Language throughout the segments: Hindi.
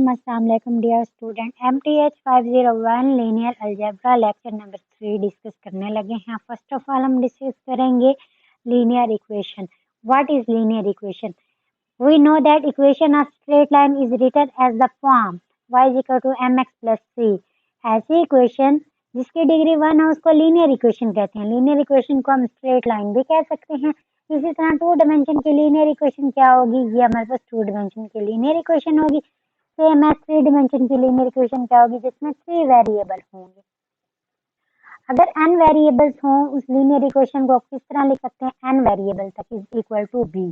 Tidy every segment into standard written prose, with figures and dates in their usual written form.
अस्सलाम वालेकुम dear student. MTH 501 linear algebra lecture number 3 discuss करने लगे हैं। फर्स्ट ऑफ ऑल हम डिस्कस करेंगे linear equation. What is linear equation? We know that equation of straight line is written as the form y is equal to mx plus c। ऐसी इक्वेशन जिसकी डिग्री 1 है उसको लीनियर इक्वेशन कहते हैं। लीनियर इक्वेशन को हम स्ट्रेट लाइन भी कह सकते हैं। इसी तरह 2 डायमेंशन की लीनियर इक्वेशन क्या होगी? ये हमारे पास 2 डायमेंशन की लीनियर इक्वेशन होगी। सेम है 3 डायमेंशन की लीनियर इक्वेशन क्या होगी? जिसमें 3 वेरिएबल होंगे। अगर n वेरिएबल्स हों उस लीनियर इक्वेशन को किस तरह लिख सकते हैं? n वेरिएबल तक इज इक्वल टू b।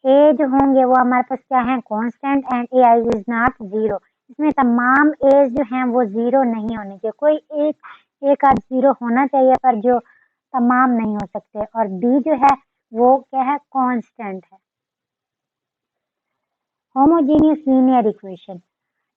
ए जो होंगे वो हमारे पास क्या है? Constant and A I is not zero. इसमें तमाम एज जो हैं वो जीरो नहीं होने चाहिए। कोई एक आध जीरो होना चाहिए पर जो तमाम नहीं हो सकते। और बी जो है वो क्या है? कांस्टेंट है। Homogeneous linear equation.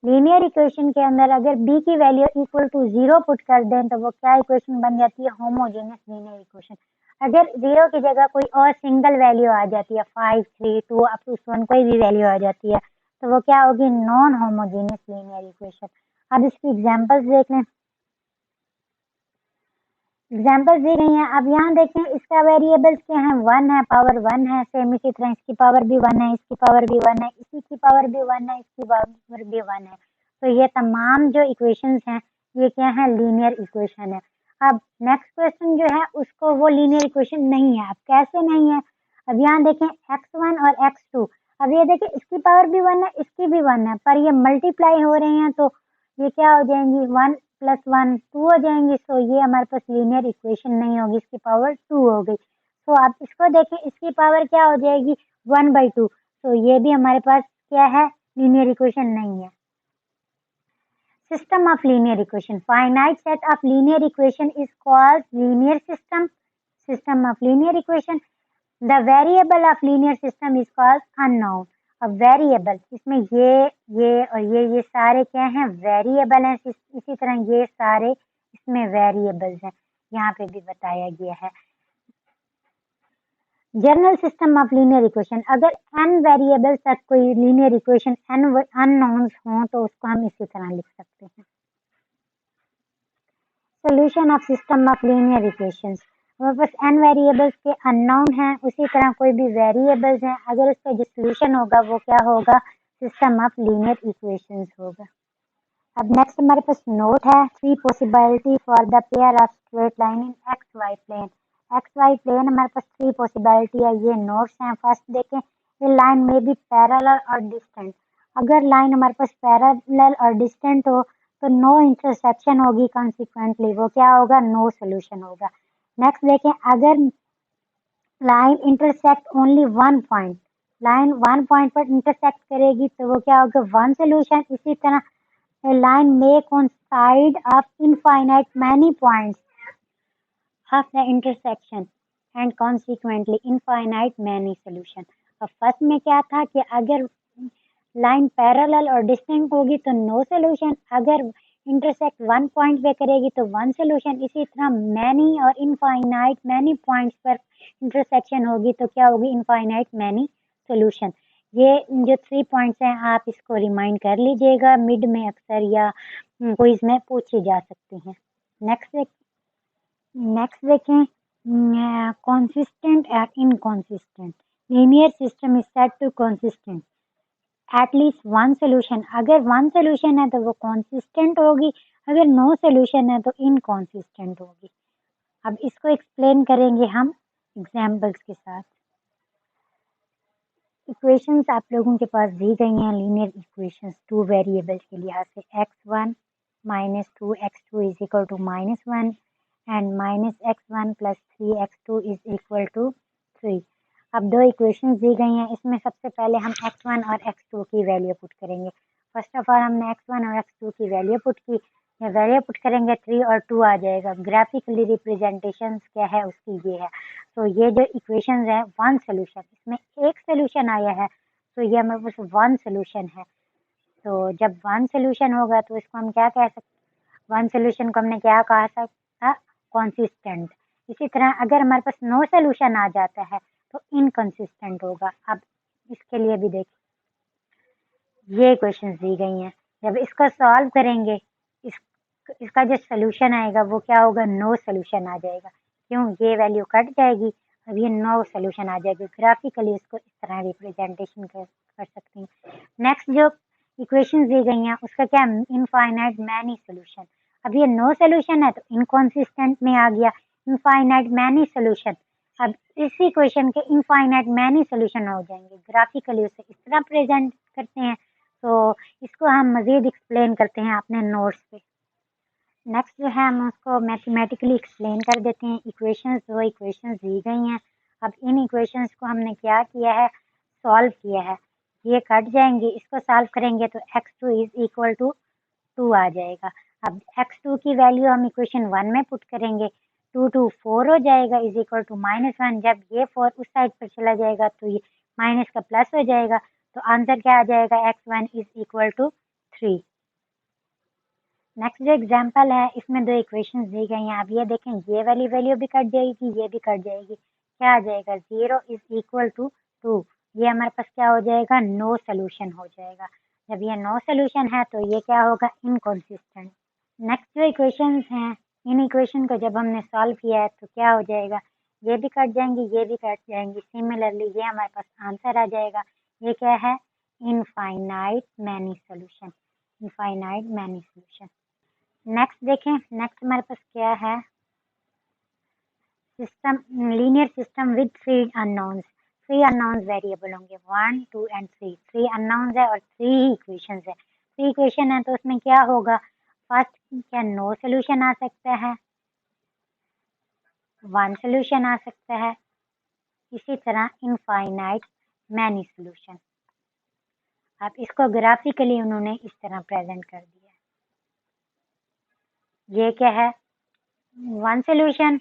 Linear equation के अंदर अगर b की वैल्यू इक्वल टू 0 पुट कर दें तो वो क्या इक्वेशन बन जाती है? Homogeneous linear equation. अगर 0 की जगह कोई और सिंगल वैल्यू आ जाती है 5, 3, 2 अप टू 1 कोई भी वैल्यू आ जाती है तो वो क्या होगी? Non homogeneous linear equation. अब इसकी एग्जांपल्स देख लें। एग्जाम्पल्स दी गई हैं। अब यहाँ देखें इसका वेरिएबल्स क्या है? 1 है, पावर 1 है। सेम इसी तरह इसकी पावर भी 1 है, इसकी पावर भी 1 है, इसी की पावर भी 1 है, इसकी पावर भी 1 है। तो ये तमाम जो इक्वेशंस हैं ये क्या है? लीनियर इक्वेशन है। अब नेक्स्ट क्वेश्चन जो है उसको वो लीनियर इक्वेशन नहीं है। अब कैसे नहीं है? अब यहाँ देखें x1 और x2। अब ये देखें इसकी पावर भी 1 है, इसकी भी 1 है, पर ये मल्टीप्लाई हो रहे हैं तो ये क्या हो जाएंगी? 1 प्लस 1 2 हो जाएंगी। सो ये हमारे पास लीनियर इक्वेशन नहीं होगी, इसकी पावर 2 हो गई। तो आप इसको देखें इसकी पावर क्या हो जाएगी? 1/2। तो ये भी हमारे पास क्या है? लीनियर इक्वेशन नहीं है। System of linear equation. Finite set of linear equation is called linear system. System of linear equation. The variable of linear system is called unknown. अब वेरिएबल इसमें ये और ये सारे क्या हैं? वेरिएबल हैं। इसी तरह ये सारे इसमें वेरिएबल्स हैं। यहाँ पे भी बताया गया है। General system of linear equation. अगर n वेरिएबल्स तक कोई लीनियर इक्वेशन n अननोन्स हों तो उसको हम इसी तरह लिख सकते हैं। Solution of system of linear equations. हमारे पास n वेरिएबल्स के अननोन हैं, उसी तरह कोई भी वेरिएबल्स हैं, अगर उसका जो सोल्यूशन होगा वो क्या होगा? सिस्टम ऑफ लीनियर इक्वेशंस होगा। अब नेक्स्ट हमारे पास नोट है 3 possibility for the pair of straight line in x y plane. X y plane हमारे पास 3 पॉसिबिलिटी है। ये नोट्स हैं। फर्स्ट देखें, ये लाइन में भी पैरेलल और डिस्टेंट। अगर लाइन हमारे पास पैरेलल और डिस्टेंट हो तो नो इंटरसेक्शन होगी, कॉन्सिक्वेंटली वो क्या होगा? नो सोल्यूशन होगा। नेक्स्ट देखें, अगर line intersect only 1 point, line 1 point पर इंटरसेक्ट करेगी तो वो क्या होगा? 1 सोल्यूशन। इसी तरह a line may coincide of infinite many points of the intersection and consequently infinite many solution। अब फर्स्ट में क्या था कि अगर लाइन पैरेलल और डिस्टेंट होगी तो नो सोल्यूशन, अगर इंटरसेक्ट 1 पॉइंट पे करेगी तो 1 सोल्यूशन। इसी तरह मैनी और इनफाइनाइट मैनी पॉइंट्स पर इंटरसेक्शन होगी तो क्या होगी? Infinite many solution. ये जो 3 पॉइंट्स हैं आप इसको रिमाइंड कर लीजिएगा, मिड में अक्सर या क्विज में पूछे जा सकते हैं। नेक्स्ट देखें, consistent and inconsistent. Linear system is said to consistent at least one solution. अगर one solution है तो वो consistent होगी, अगर no solution है तो inconsistent होगी। अब इसको एक्सप्लेन करेंगे हम एग्जाम्पल्स के साथ। इक्वेशंस आप लोगों के पास दी गई हैं, लीनियर इक्वेशंस 2 वेरिएबल्स के लिहाज से x1 minus 2x2 is equal to -1 and minus x1 plus 3x2 is equal to 3। अब 2 इक्वेशंस दी गई हैं, इसमें सबसे पहले हम x1 और x2 की वैल्यू पुट करेंगे। फर्स्ट ऑफ ऑल हमने x1 और x2 की वैल्यू पुट की। ये वैल्यू पुट करेंगे 3 और 2 आ जाएगा। ग्राफिकली रिप्रेजेंटेशन क्या है उसकी ये है। तो ये जो इक्वेशंस है 1 सोल्यूशन, इसमें एक सोल्यूशन आया है तो ये हमारे पास 1 सोल्यूशन है। तो जब 1 सोल्यूशन होगा तो इसको हम क्या कह सकते? 1 सोल्यूशन को हमने क्या कहा था? कॉन्सिस्टेंट। इसी तरह अगर हमारे पास नो सोल्यूशन आ जाता है तो इनकंसिस्टेंट होगा। अब इसके लिए भी देखिए, ये इक्वेशंस दी गई हैं। जब इसको सॉल्व करेंगे इस इसका जो सोल्यूशन आएगा वो क्या होगा, नो सोल्यूशन आ जाएगा। क्यों, ये वैल्यू कट जाएगी, अब ये नो सोल्यूशन आ जाएगी। ग्राफिकली इसको इस तरह रिप्रेजेंटेशन कर सकते हैं। नेक्स्ट जो इक्वेशंस दी गई हैं उसका क्या, इनफाइनाइट मैनी सोल्यूशन। अब ये नो सोल्यूशन है तो इनकॉन्सिस्टेंट में आ गया, इनफाइनाइट मैनी सोल्यूशन। अब इस इक्वेशन के इनफाइनाइट मैनी सोल्यूशन हो जाएंगे। ग्राफिकली उसे इस तरह प्रेजेंट करते हैं। तो इसको हम मज़ीद एक्सप्लेन करते हैं अपने नोट्स पे। नेक्स्ट जो है हम उसको मैथमेटिकली एक्सप्लेन कर देते हैं। दो इक्वेशंस दी गई हैं। अब इन इक्वेशंस को हमने क्या किया है, सॉल्व किया है। ये कट जाएंगे, इसको सॉल्व करेंगे तो x2 इज इक्वल टू 2 आ जाएगा। अब x2 की वैल्यू हम इक्वेशन 1 में पुट करेंगे, 2 2 4 हो जाएगा इज इक्वल टू -1। जब ये 4 उस साइड पर चला जाएगा तो ये माइनस का प्लस हो जाएगा। तो आंसर क्या आ जाएगा, x1 is equal to 3। Next जो एग्जांपल है इसमें दो इक्वेशंस दी गई हैं। अब ये देखें, ये वाली वैल्यू भी कट जाएगी, ये भी कट जाएगी। क्या आ जाएगा, 0 इज इक्वल टू 2। ये हमारे पास क्या हो जाएगा, नो सोल्यूशन हो जाएगा। जब ये नो सोल्यूशन है तो ये क्या होगा, इनकॉन्सिस्टेंट। नेक्स्ट जो इक्वेशंस हैं, इन इक्वेशन को जब हमने सॉल्व किया है तो क्या हो जाएगा, ये भी कट जाएंगी, ये भी कट जाएंगी। सिमिलरली ये हमारे पास आंसर आ जाएगा। ये क्या है, infinite many solution, infinite many solution. Next देखें, नेक्स्ट हमारे पास क्या है, system, linear system with three unknowns. Three unknowns variable होंगे, 1 2 एंड 3। थ्री अननोन्स है और 3 ही इक्वेशंस है। 3 इक्वेशन है तो उसमें क्या होगा, फर्स्ट क्या नो सोल्यूशन आ सकता है, 1 सोल्यूशन आ सकता है, इसी तरह इनफाइनाइट मैनी सोल्यूशन। अब इसको ग्राफिकली उन्होंने इस तरह प्रेजेंट कर दिया। ये क्या है, 1 solution,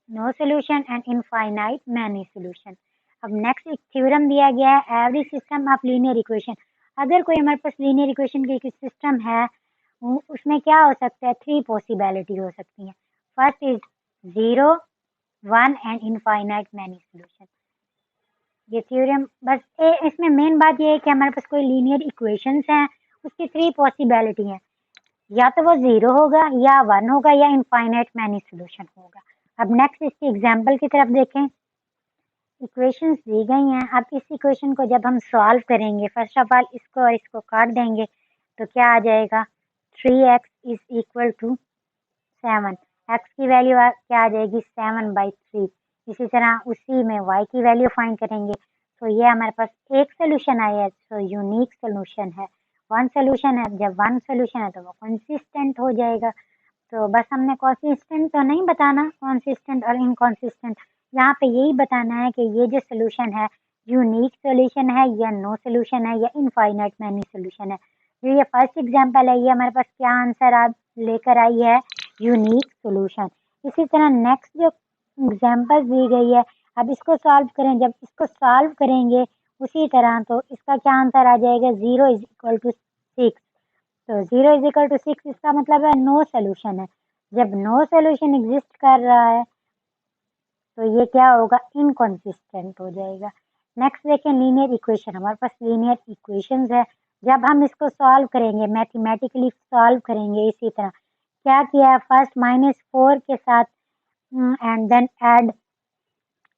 no solution and infinite many solution. अब नेक्स्ट एक थ्योरम दिया गया है, every system of linear equation. अगर कोई हमारे पास लीनियर इक्वेशन की सिस्टम है उसमें क्या हो सकता है, 3 पॉसिबिलिटी हो सकती हैं। First is 0 1 and infinite many solution. ये थ्योरम बस इसमें मेन बात ये है कि हमारे पास कोई लीनियर इक्वेशंस हैं, उसकी 3 पॉसिबिलिटी हैं, या तो वो 0 होगा या 1 होगा या इनफाइनाइट मैनी सोल्यूशन होगा। अब नेक्स्ट इसकी एग्जांपल की तरफ देखें। इक्वेशंस दी गई हैं। अब इस इक्वेशन को जब हम सॉल्व करेंगे, फर्स्ट ऑफ ऑल इसको और इसको काट देंगे तो क्या आ जाएगा, 3x is equal to 7। x की वैल्यू क्या आ जाएगी, 7/3। इसी तरह उसी में y की वैल्यू फाइंड करेंगे तो ये हमारे पास एक सोल्यूशन आया है, तो यूनिक सोल्यूशन है। 1 सोल्यूशन है, जब 1 सोल्यूशन है तो वो कंसिस्टेंट हो जाएगा। तो बस हमने कंसिस्टेंट तो नहीं बताना, कंसिस्टेंट और इनकंसिस्टेंट, यहाँ पे यही बताना है कि ये जो सोल्यूशन है यूनिक सोल्यूशन है या नो सोल्यूशन है या इनफाइनाइट मैनी सोल्यूशन है। जो ये फर्स्ट एग्जांपल है ये हमारे पास क्या आंसर आप लेकर आई है, यूनिक सोल्यूशन। इसी तरह नेक्स्ट जो एग्जांपल दी गई है, अब इसको सॉल्व करें, जब इसको सॉल्व करेंगे उसी तरह तो इसका क्या आंसर आ जाएगा, 0 इज इक्वल टू 6। तो 0 इज इक्वल टू 6 इसका मतलब है नो सोल्यूशन है। जब नो सोल्यूशन एग्जिस्ट कर रहा है तो ये क्या होगा, इनकंसिस्टेंट हो जाएगा। नेक्स्ट देखें, लीनियर इक्वेशन। हमारे पास लीनियर इक्वेशंस है, जब हम इसको सॉल्व करेंगे, मैथमेटिकली सॉल्व करेंगे, इसी तरह क्या किया है, फर्स्ट -4 के साथ एंड देन ऐड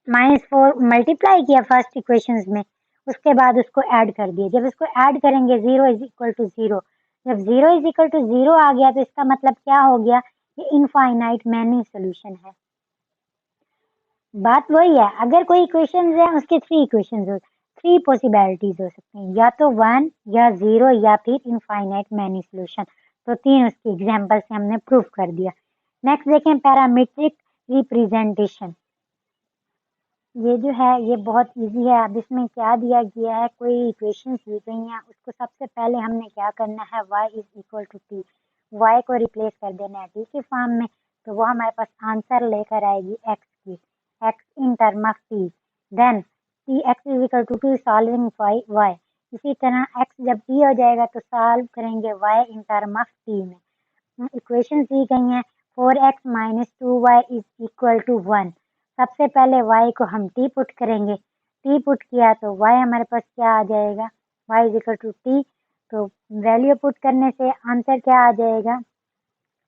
-4 मल्टीप्लाई किया फर्स्ट इक्वेशंस में, उसके बाद उसको ऐड कर दिया। जब इसको ऐड करेंगे 0 इज इक्वल टू 0, जब 0 इज इक्वल टू 0 आ गया तो इसका मतलब क्या हो गया, ये इनफाइनाइट मैनी सोल्यूशन है। बात वही है, अगर कोई इक्वेशन है उसके 3 इक्वेशन हो, 3 पॉसिबिलिटीज हो सकती हैं, या तो 1 या 0 या फिर इनफाइनाइट मैनी सोल्यूशन। तो 3 उसके एग्जाम्पल से हमने प्रूव कर दिया। नेक्स्ट देखें, पैरामीट्रिक रिप्रेजेंटेशन। ये जो है ये बहुत इजी है। अब इसमें क्या दिया गया है, कोई इक्वेशंस दी गई हैं, उसको सबसे पहले हमने क्या करना है, y is equal to t, y को रिप्लेस कर देना है t के फॉर्म में, तो वो हमारे पास आंसर लेकर आएगी x की, x in term of t। Then t x is equal to t solving y। इसी तरह x जब t हो जाएगा तो सॉल्व करेंगे y in term of t में। इक्वेशंस दी गई हैं, 4x minus 2y is equal to 1। सबसे पहले y को हम t पुट करेंगे, t पुट किया तो y हमारे पास क्या आ जाएगा, y is equal to t तो वैल्यू पुट करने से आंसर क्या आ जाएगा।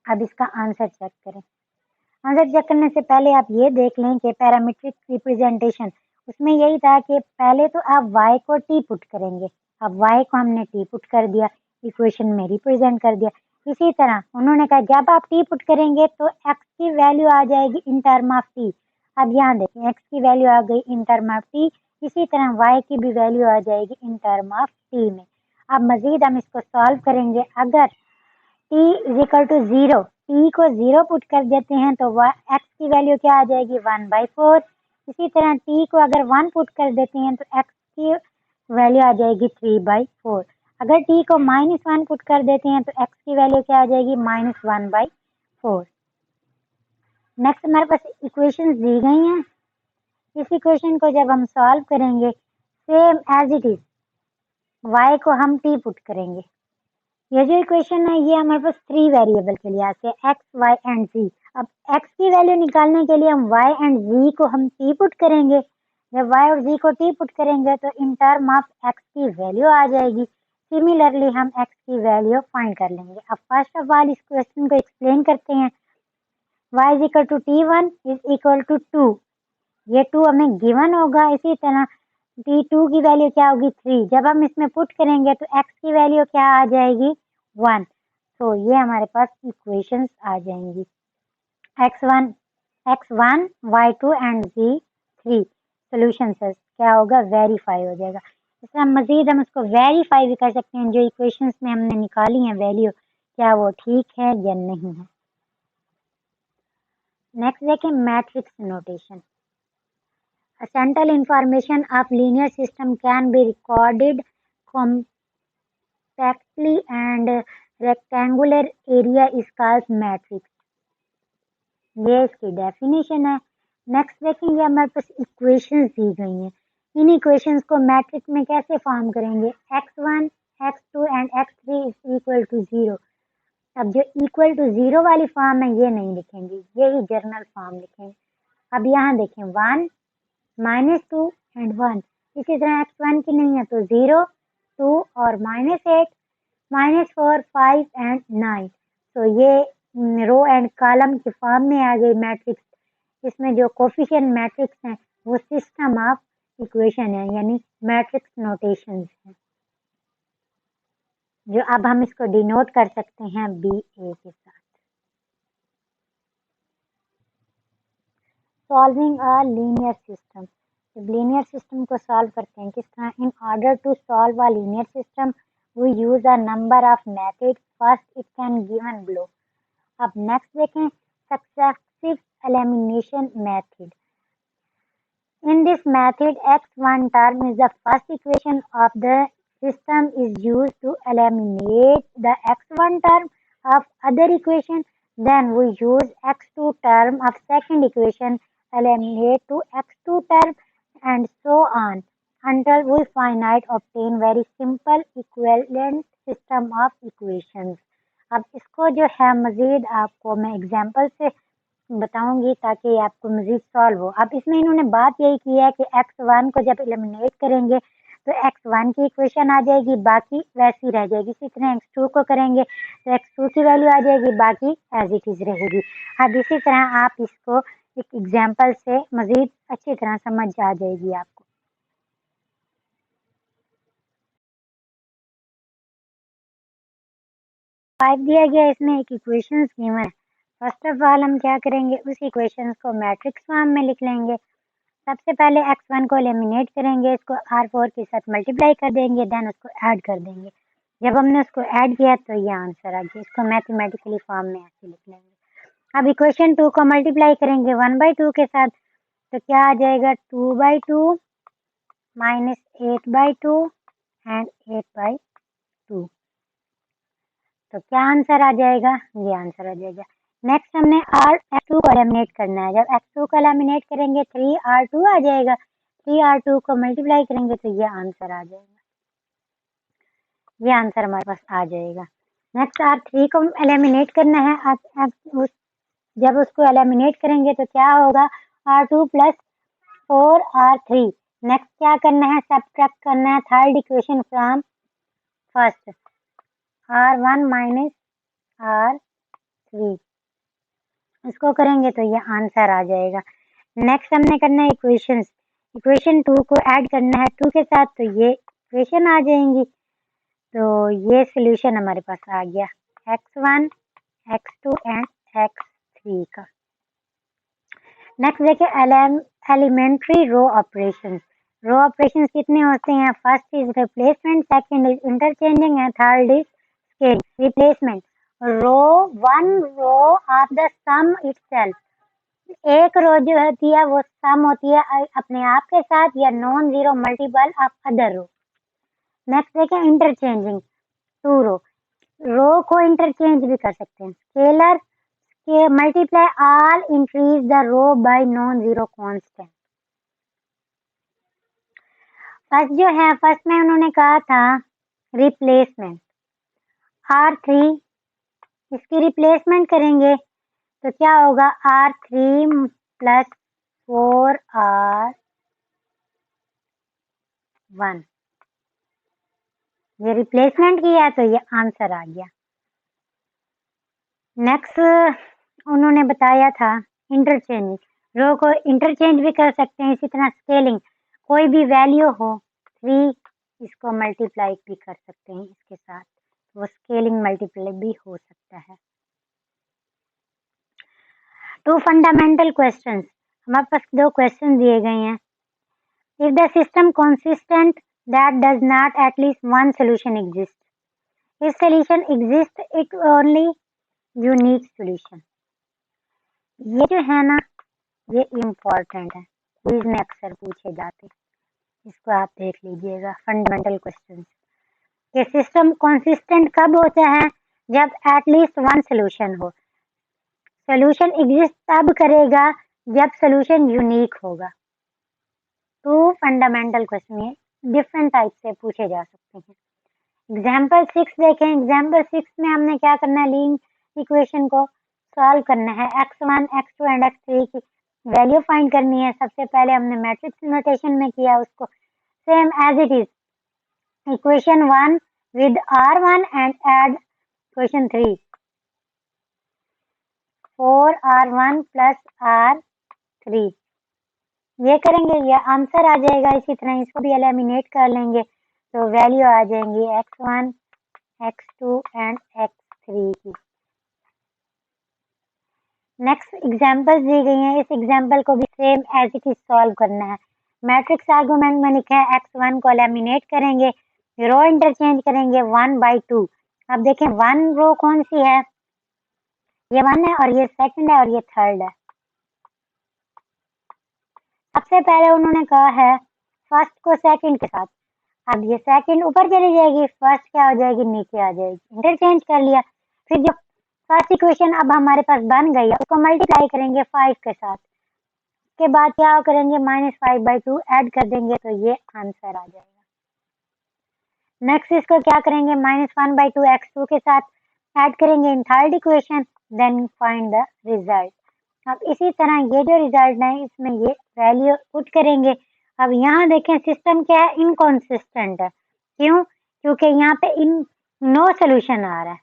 अब इसका आंसर चेक करें। आंसर चेक करने से पहले आप ये देख लें कि पैरामीट्रिक रिप्रेजेंटेशन उसमें यही था कि पहले तो आप y को t पुट करेंगे। अब y को हमने t पुट कर दिया, इक्वेशन में रिप्रेजेंट कर दिया। इसी तरह उन्होंने कहा जब आप t पुट करेंगे तो x की वैल्यू आ जाएगी इन टर्म ऑफ t। अब यहाँ देखें x की वैल्यू आ गई इन टर्म ऑफ t, इसी तरह y की भी वैल्यू आ जाएगी इन टर्म ऑफ t में। अब मजीद हम इसको सॉल्व करेंगे। अगर t is equal to 0, t को 0 पुट कर देते हैं तो x की वैल्यू क्या आ जाएगी 1/4। इसी तरह t को अगर 1 पुट कर देते हैं तो x की वैल्यू आ जाएगी 3/4। अगर t को -1 पुट कर देते हैं तो x की वैल्यू क्या आ जाएगी -1/4। नेक्स्ट हमारे पास इक्वेशंस दी गई हैं। इस इक्वेशन को जब हम सॉल्व करेंगे same as it is y को हम t पुट करेंगे। ये जो इक्वेशन है ये हमारे पास 3 वेरिएबल के लिए आते हैं x, y एंड z। अब x की वैल्यू निकालने के लिए हम y एंड z को हम t पुट करेंगे। जब y और z को t पुट करेंगे तो इन टर्म ऑफ x की वैल्यू आ जाएगी। सिमिलरली हम x की वैल्यू फाइंड कर लेंगे। अब फर्स्ट ऑफ ऑल इस क्वेश्चन को एक्सप्लेन करते हैं। y is equal to t1 is equal to 2, ये 2 हमें गिवन होगा। इसी तरह t2 की वैल्यू क्या होगी 3। जब हम इसमें पुट करेंगे तो x की वैल्यू क्या आ जाएगी 1। तो ये हमारे पास इक्वेशंस आ जाएंगी x1, y2 and z3 solutions क्या होगा वेरीफाई हो जाएगा। इस तरह मजीद हम उसको वेरीफाई भी कर सकते हैं जो इक्वेशंस में हमने निकाली हैं वैल्यू क्या वो ठीक है या नहीं है। नेक्स्ट देखें matrix notation. A central information of linear system can be recorded compactly and rectangular area is called matrix। ये इसकी डेफिनेशन है। नेक्स्ट देखेंगे हमारे पास इक्वेशंस दी गई हैं। इन इक्वेशंस को मैट्रिक्स में कैसे फॉर्म करेंगे x1, x2 and x3 is equal to 0। अब जो इक्वल टू 0 वाली फॉर्म है ये नहीं लिखेंगे, यही जर्नल फॉर्म लिखेंगे। अब यहाँ देखें 1, -2 एंड 1। इसी तरह x1 की नहीं है तो 0, 2 और -8, -4, 5 एंड 9। तो ये रो एंड कॉलम के फॉर्म में आ गई मैट्रिक्स। इसमें जो कोफिशिएंट मैट्रिक्स हैं वो सिस्टम ऑफ इक्वेशन है यानी मैट्रिक्स नोटेशंस हैं, जो अब हम इसको डिनोट कर सकते हैं BA के साथ। Solving a linear system. जब लीनियर सिस्टम को सॉल्व करते हैं किस तरह, in order to solve a linear system we use a number of method. First it can given below. अब नेक्स्ट देखें successive elimination method. In this method, x1 term is the first equation of the system is used to eliminate the x1 term of other equation. Then we use x2 term of second equation eliminate to x2 term and so on until we finally obtain very simple equivalent system of equations। अब इसको जो है मजीद आपको मैं एग्जांपल से बताऊंगी ताकि आपको मजीद सॉल्व हो। अब इसमें इन्होंने बात यही की है कि x1 को जब एलिमिनेट करेंगे तो x1 की इक्वेशन आ जाएगी, बाकी वैसी रह जाएगी। इसी तरह x2 को करेंगे तो x2 की वैल्यू आ जाएगी, बाकी एज इट इज रहेगी। अब इसी तरह आप इसको एक एग्जांपल से मजीद अच्छी तरह समझ आ जाएगी आपको। 5 दिया गया, इसमें एक इक्वेशन गिवन है। फर्स्ट ऑफ ऑल हम क्या करेंगे उस इक्वेशन को मैट्रिक्स फॉर्म में लिख लेंगे। सबसे पहले x1 को एलिमिनेट करेंगे, इसको R4 के साथ मल्टीप्लाई कर देंगे, देन उसको ऐड कर देंगे। जब हमने उसको ऐड किया तो ये आंसर आ गया। इसको मैथमेटिकली फॉर्म में ऐसे लिख लेंगे। अब इक्वेशन 2 को मल्टीप्लाई करेंगे 1/2 के साथ तो क्या आ जाएगा 2/2 -8/2 एंड 8/2। तो क्या आंसर आ जाएगा, ये आंसर आ जाएगा। नेक्स्ट हमने x2 को एलिमिनेट करना है। जब x2 को एलिमिनेट करेंगे 3R2 आ जाएगा। 3R2 को मल्टीप्लाई करेंगे तो ये आंसर आ जाएगा, ये आंसर हमारे पास आ जाएगा। नेक्स्ट R3 को एलिमिनेट करना है। जब उसको एलिमिनेट करेंगे तो क्या होगा R2 + 4R3। नेक्स्ट क्या करना है, सब्ट्रैक्ट करना है third equation from first. R1 minus R3, इसको करेंगे तो ये आंसर आ जाएगा। नेक्स्ट हमने करना है इक्वेशंस, इक्वेशन 2 को ऐड करना है 2 के साथ, तो ये इक्वेशन आ जाएंगी। तो ये सोल्यूशन हमारे पास आ गया x1 x2 एंड x3 का। नेक्स्ट देखिए elementary row operations. Row operations कितने होते हैं? First is replacement, second is interchanging and third is scaling. Replacement, row one row of the sum itself, एक रो जो होती है वो सम होती है अपने आप के साथ या non zero multiple of other row. Next देखिए इंटरचेंजिंग, टू रो को इंटरचेंज भी कर सकते हैं। स्केलर के multiply all increase the row by non zero constant. First जो है, फर्स्ट में उन्होंने कहा था रिप्लेसमेंट, R3, इसकी रिप्लेसमेंट करेंगे तो क्या होगा? R3 प्लस 4R1, ये रिप्लेसमेंट किया तो ये आंसर आ गया। नेक्स्ट उन्होंने बताया था इंटरचेंज, रो को इंटरचेंज भी कर सकते हैं। इसी तरह स्केलिंग, कोई भी वैल्यू हो 3, इसको मल्टीप्लाई भी कर सकते हैं इसके साथ, वो स्केलिंग मल्टीप्लाई भी हो सकता है। टू फंडामेंटल क्वेश्चंस, हमारे पास 2 क्वेश्चन दिए गए हैं। If the system consistent that does not at least one solution exist, if solution exists it only unique solution। ये जो है ना, ये इम्पोर्टेंट है, क्विज में अक्सर पूछे जाते, इसको आप देख लीजिएगा। फंडामेंटल क्वेश्चंस कि सिस्टम कंसिस्टेंट कब होता है? जब एटलीस्ट वन सोल्यूशन हो। सोल्यूशन एग्जिस्ट तब करेगा जब सोल्यूशन यूनिक होगा। तो फंडामेंटल क्वेश्चन ये डिफरेंट टाइप से पूछे जा सकते हैं। एग्जाम्पल 6 देखें। एग्जाम्पल 6 में हमने क्या करना है? लीनियर इक्वेशन को सॉल्व करना है। x1 x2 एंड x3 की वैल्यू फाइंड करनी है। सबसे पहले हमने मैट्रिक्स नोटेशन में किया उसको, same as it is equation 1 with R1 and add equation 3, 4R1 plus R3, ये करेंगे, ये आंसर आ जाएगा। इसी तरह इसको भी एलिमिनेट कर लेंगे तो वैल्यू आ जाएंगी x1 x2 एंड x3 की। नेक्स्ट एग्जाम्पल दी गई हैं, इस एग्जाम्पल को भी same as it is solve करना है। मैट्रिक्स आर्गुमेंट में लिखा है x1 को एलिमिनेट करेंगे, रो इंटरचेंज करेंगे 1/2। अब देखें 1 रो कौन सी है? ये 1 है और ये सेकंड है और ये थर्ड है। सबसे पहले उन्होंने कहा है फर्स्ट को सेकंड के साथ, अब ये सेकंड ऊपर चली जाएगी, फर्स्ट क्या हो जाएगी? नीचे आ जाएगी, इंटरचेंज कर लिया। फिर जो फर्स्ट इक्वेशन अब हमारे पास बन गई है उसको मल्टीप्लाई करेंगे 5 के साथ, उसके बाद क्या करेंगे? -5/2 ऐड कर देंगे तो ये आंसर आ जाएगा। नेक्स्ट इसको क्या करेंगे? -1/2 x2 के साथ ऐड करेंगे in third equation, then find the result. अब इसी तरह ये जो रिजल्ट है इसमें ये वैल्यू पुट करेंगे। अब यहाँ देखें सिस्टम क्या है? इनकॉन्सिस्टेंट है। क्यों? क्योंकि यहाँ पे नो सोल्यूशन आ रहा है।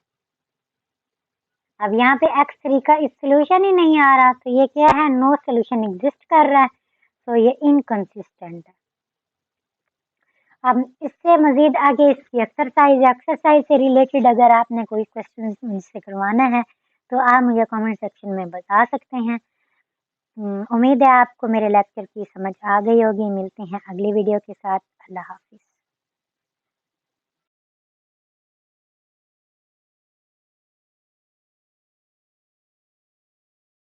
अब यहाँ पे x3 का इस सोल्यूशन ही नहीं आ रहा, तो ये क्या है? नो सोल्यूशन एग्जिस्ट कर रहा है, तो ये इनकंसिस्टेंट है। अब इससे मजीद आगे इसकी एक्सरसाइज से रिलेटेड अगर आपने कोई क्वेश्चन मुझसे करवाना है तो आप मुझे कमेंट सेक्शन में बता सकते हैं। उम्मीद है आपको मेरे लेक्चर की समझ आ गई होगी। मिलते हैं अगली वीडियो के साथ। अल्लाह हाफिज।